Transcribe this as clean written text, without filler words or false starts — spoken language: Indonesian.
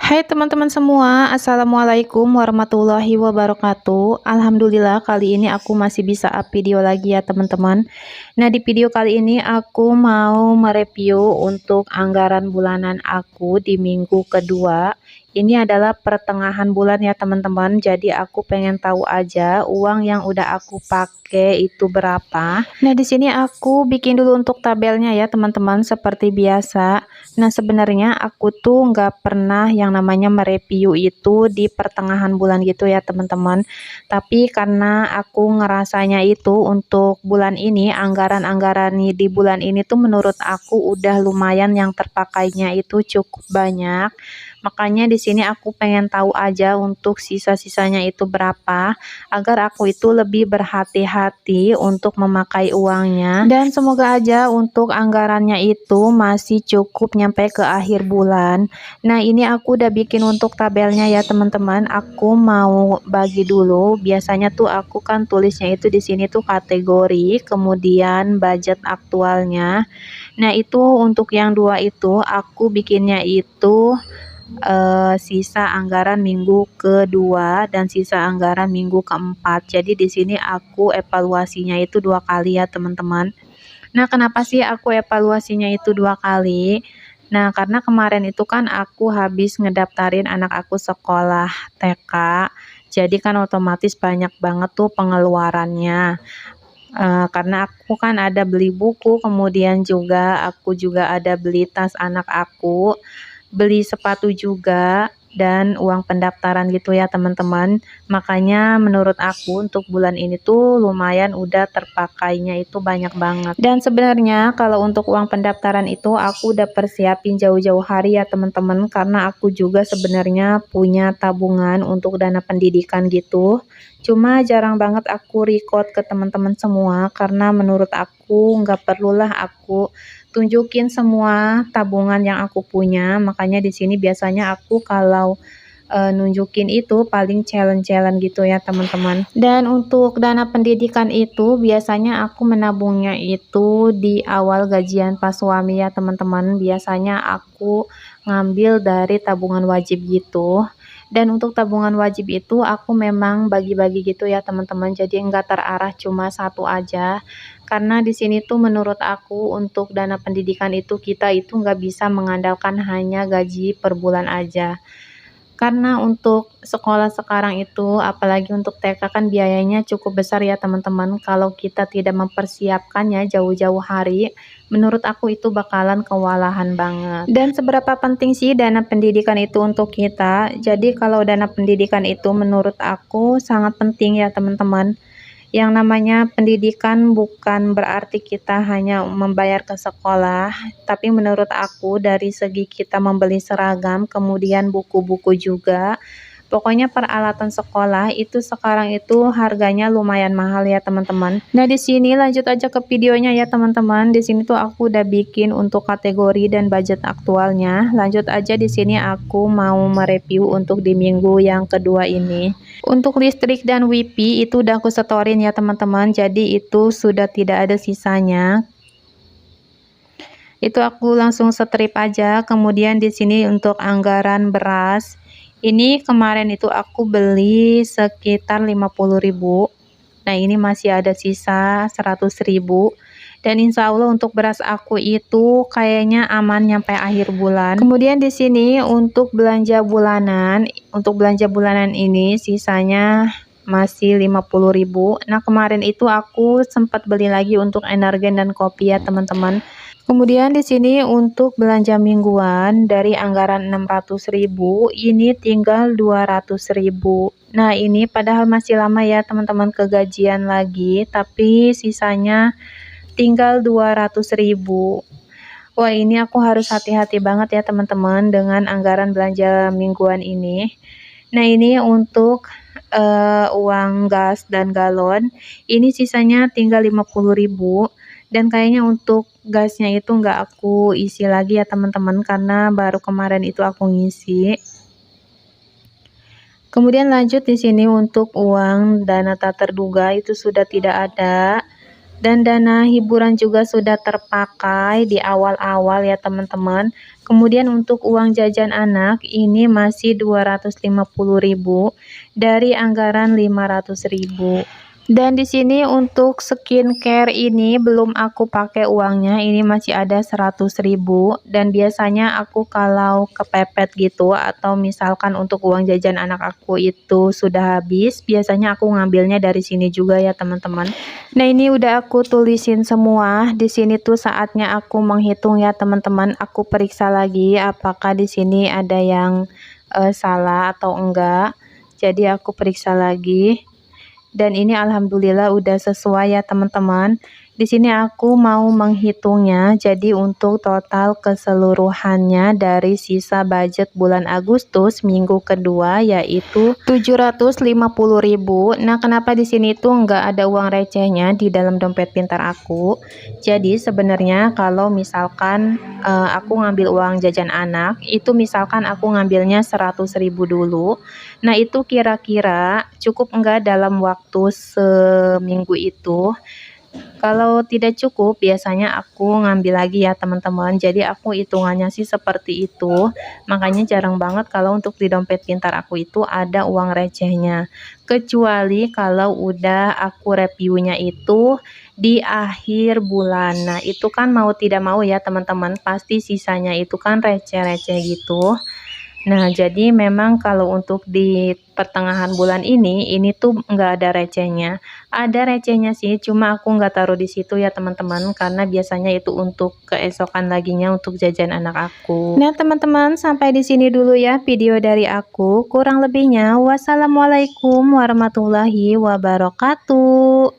Hai teman-teman semua, Assalamualaikum warahmatullahi wabarakatuh. Alhamdulillah kali ini aku masih bisa up video lagi ya teman-teman. Nah di video kali ini aku mau mereview untuk anggaran bulanan aku di minggu kedua. Ini adalah pertengahan bulan ya teman-teman, jadi aku pengen tahu aja uang yang udah aku pakai itu berapa. Nah di sini aku bikin dulu untuk tabelnya ya teman-teman seperti biasa. Nah, sebenarnya aku tuh nggak pernah yang namanya mereview itu di pertengahan bulan gitu ya teman-teman. Tapi karena aku ngerasanya itu untuk bulan ini, anggaran-anggaran di bulan ini tuh menurut aku udah lumayan yang terpakainya itu cukup banyak. Makanya di sini aku pengen tahu aja untuk sisa-sisanya itu berapa, agar aku itu lebih berhati-hati untuk memakai uangnya. Dan semoga aja untuk anggarannya itu masih cukup nyampe ke akhir bulan. Nah ini aku udah bikin untuk tabelnya ya teman-teman. Aku mau bagi dulu. Biasanya tuh aku kan tulisnya itu di sini tuh kategori, kemudian budget aktualnya. Nah itu untuk yang dua itu aku bikinnya itu sisa anggaran minggu kedua dan sisa anggaran minggu keempat. Jadi di sini aku evaluasinya itu 2 kali ya teman-teman. Nah kenapa sih aku evaluasinya itu 2 kali? Nah karena kemarin itu kan aku habis ngedaftarin anak aku sekolah TK. Jadi kan otomatis banyak banget tuh pengeluarannya. Karena aku kan ada beli buku, kemudian juga aku juga ada beli tas anak aku, beli sepatu juga, dan uang pendaftaran gitu ya teman-teman. Makanya menurut aku untuk bulan ini tuh lumayan udah terpakainya itu banyak banget. Dan sebenarnya kalau untuk uang pendaftaran itu aku udah persiapin jauh-jauh hari ya teman-teman, karena aku juga sebenarnya punya tabungan untuk dana pendidikan gitu. Cuma jarang banget aku record ke teman-teman semua karena menurut aku nggak perlulah aku tunjukin semua tabungan yang aku punya. Makanya di sini biasanya aku kalau nunjukin itu paling challenge-challenge gitu ya teman-teman. Dan untuk dana pendidikan itu biasanya aku menabungnya itu di awal gajian pas suami ya teman-teman. Biasanya aku ngambil dari tabungan wajib gitu. Dan untuk tabungan wajib itu aku memang bagi-bagi gitu ya teman-teman. Jadi enggak terarah cuma satu aja. Karena di sini tuh menurut aku untuk dana pendidikan itu kita itu nggak bisa mengandalkan hanya gaji per bulan aja. Karena untuk sekolah sekarang itu, apalagi untuk TK kan biayanya cukup besar ya teman-teman. Kalau kita tidak mempersiapkannya jauh-jauh hari, menurut aku itu bakalan kewalahan banget. Dan seberapa penting sih dana pendidikan itu untuk kita? Jadi kalau dana pendidikan itu menurut aku sangat penting ya teman-teman. Yang namanya pendidikan bukan berarti kita hanya membayar ke sekolah, tapi menurut aku dari segi kita membeli seragam, kemudian buku-buku juga. Pokoknya peralatan sekolah itu sekarang itu harganya lumayan mahal ya teman-teman. Nah di sini lanjut aja ke videonya ya teman-teman. Di sini tuh aku udah bikin untuk kategori dan budget aktualnya. Lanjut aja di sini aku mau mereview untuk di minggu yang kedua ini. Untuk listrik dan WiFi itu udah aku setorin ya teman-teman. Jadi itu sudah tidak ada sisanya. Itu aku langsung strip aja. Kemudian di sini untuk anggaran beras. Ini kemarin itu aku beli sekitar 50.000. Nah, ini masih ada sisa 100.000. Dan insya Allah untuk beras aku itu kayaknya aman nyampe akhir bulan. Kemudian di sini untuk belanja bulanan ini sisanya masih 50.000. Nah, kemarin itu aku sempat beli lagi untuk energen dan kopi ya, teman-teman. Kemudian di sini untuk belanja mingguan dari anggaran 600.000 ini tinggal 200.000. Nah, ini padahal masih lama ya teman-teman kegajian lagi, tapi sisanya tinggal 200.000. Wah, ini aku harus hati-hati banget ya teman-teman dengan anggaran belanja mingguan ini. Nah, ini untuk uang gas dan galon. Ini sisanya tinggal 50.000. Dan kayaknya untuk gasnya itu nggak aku isi lagi ya teman-teman, karena baru kemarin itu aku ngisi. Kemudian lanjut di sini untuk uang dana tak terduga itu sudah tidak ada. Dan dana hiburan juga sudah terpakai di awal-awal ya teman-teman. Kemudian untuk uang jajan anak ini masih 250.000 dari anggaran 500.000. Dan di sini untuk skincare ini belum aku pakai uangnya, ini masih ada 100.000. Dan biasanya aku kalau kepepet gitu atau misalkan untuk uang jajan anak aku itu sudah habis, biasanya aku ngambilnya dari sini juga ya teman-teman. Nah, ini udah aku tulisin semua. Di sini tuh saatnya aku menghitung ya teman-teman. Aku periksa lagi apakah di sini ada yang salah atau enggak. Jadi aku periksa lagi. Dan ini alhamdulillah udah sesuai ya teman-teman. Di sini aku mau menghitungnya. Jadi untuk total keseluruhannya dari sisa budget bulan Agustus minggu kedua yaitu 750.000. Nah, kenapa di sini tuh nggak ada uang recehnya di dalam dompet pintar aku? Jadi sebenarnya kalau misalkan aku ngambil uang jajan anak, itu misalkan aku ngambilnya 100.000 dulu. Nah, itu kira-kira cukup enggak dalam waktu seminggu itu? Kalau tidak cukup, biasanya aku ngambil lagi ya teman-teman. Jadi aku hitungannya sih seperti itu. Makanya jarang banget kalau untuk di dompet pintar aku itu ada uang recehnya. Kecuali kalau udah aku reviewnya itu di akhir bulan. Nah, itu kan mau tidak mau ya teman-teman, pasti sisanya itu kan receh-receh gitu. Nah, jadi memang kalau untuk di pertengahan bulan ini tuh nggak ada recehnya. Ada recehnya sih, cuma aku nggak taruh di situ ya teman-teman, karena biasanya itu untuk keesokan laginya untuk jajan anak aku. Nah, teman-teman, sampai di sini dulu ya video dari aku. Kurang lebihnya, wassalamualaikum warahmatullahi wabarakatuh.